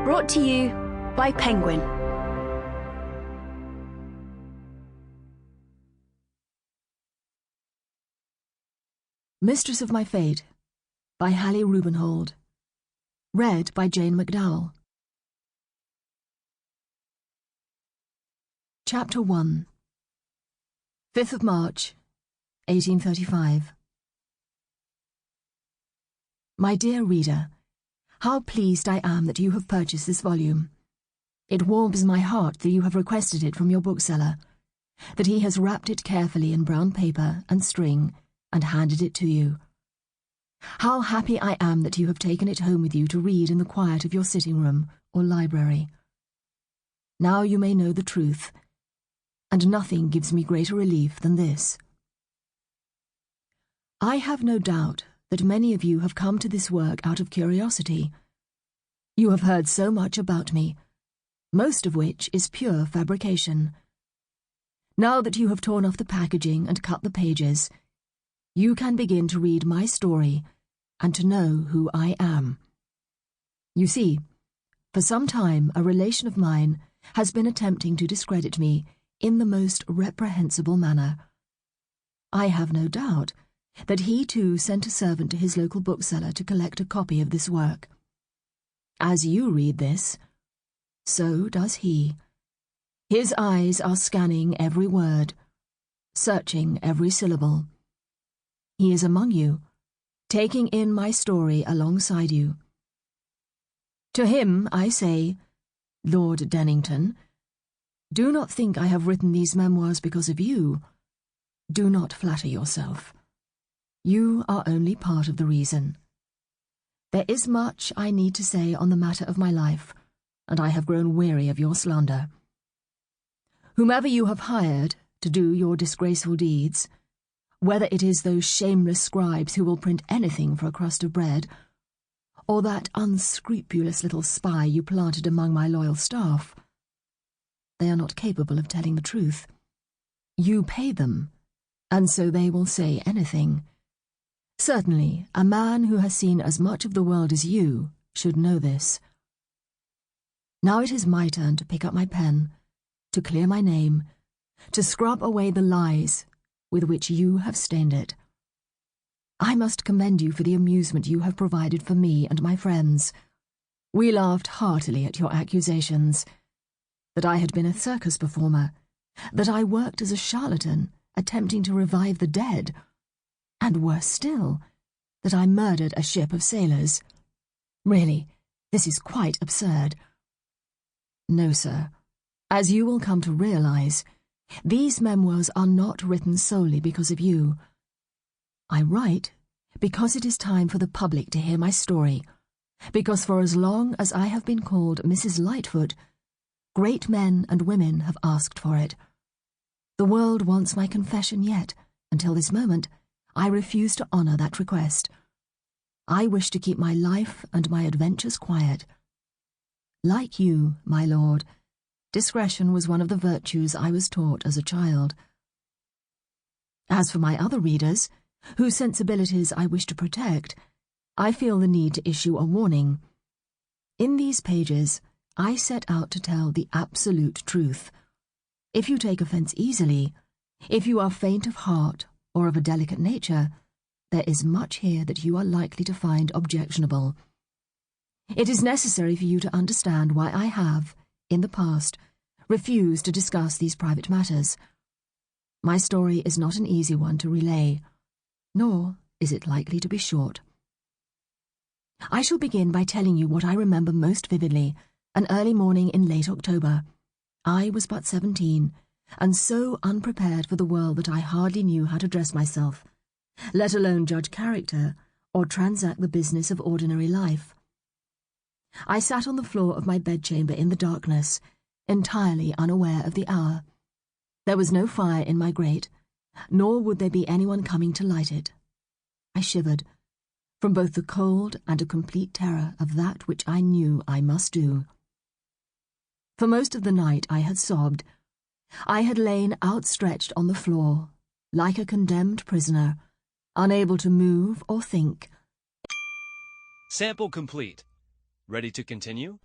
Brought to you by Penguin. Mistress of My Fate by Hallie Rubenhold. Read by Jane Mcdowell. Chapter 1. 5th of March, 1835. My dear reader, how pleased I am that you have purchased this volume. It warms my heart that you have requested it from your bookseller, that he has wrapped it carefully in brown paper and string and handed it to you. How happy I am that you have taken it home with you to read in the quiet of your sitting room or library. Now you may know the truth, and nothing gives me greater relief than this. I have no doubt that many of you have come to this work out of curiosity. You have heard so much about me, most of which is pure fabrication. Now that you have torn off the packaging and cut the pages, you can begin to read my story and to know who I am. You see, for some time a relation of mine has been attempting to discredit me in the most reprehensible manner. I have no doubt that he too sent a servant to his local bookseller to collect a copy of this work. As you read this, so does he. His eyes are scanning every word, searching every syllable. He is among you, taking in my story alongside you. To him I say, Lord Dennington, do not think I have written these memoirs because of you. Do not flatter yourself. You are only part of the reason. There is much I need to say on the matter of my life, and I have grown weary of your slander. Whomever you have hired to do your disgraceful deeds, whether it is those shameless scribes who will print anything for a crust of bread, or that unscrupulous little spy you planted among my loyal staff, they are not capable of telling the truth. You pay them, and so they will say anything. Certainly, a man who has seen as much of the world as you should know this. Now it is my turn to pick up my pen, to clear my name, to scrub away the lies with which you have stained it. I must commend you for the amusement you have provided for me and my friends. We laughed heartily at your accusations, that I had been a circus performer, that I worked as a charlatan, attempting to revive the dead, and worse still, that I murdered a ship of sailors. Really, this is quite absurd. No, sir. As you will come to realize, these memoirs are not written solely because of you. I write because it is time for the public to hear my story, because for as long as I have been called Mrs. Lightfoot, great men and women have asked for it. The world wants my confession yet, until this moment, I refuse to honor that request. I wish to keep my life and my adventures quiet. Like you, my lord, discretion was one of the virtues I was taught as a child. As for my other readers, whose sensibilities I wish to protect, I feel the need to issue a warning. In these pages, I set out to tell the absolute truth. If you take offense easily, if you are faint of heart or of a delicate nature, there is much here that you are likely to find objectionable. It is necessary for you to understand why I have, in the past, refused to discuss these private matters. My story is not an easy one to relay, nor is it likely to be short. I shall begin by telling you what I remember most vividly, an early morning in late October. I was but 17, and so unprepared for the world that I hardly knew how to dress myself, let alone judge character or transact the business of ordinary life. I sat on the floor of my bedchamber in the darkness, entirely unaware of the hour. There was no fire in my grate, nor would there be anyone coming to light it. I shivered, from both the cold and a complete terror of that which I knew I must do. For most of the night I had sobbed. I had lain outstretched on the floor, like a condemned prisoner, unable to move or think. Sample complete. Ready to continue?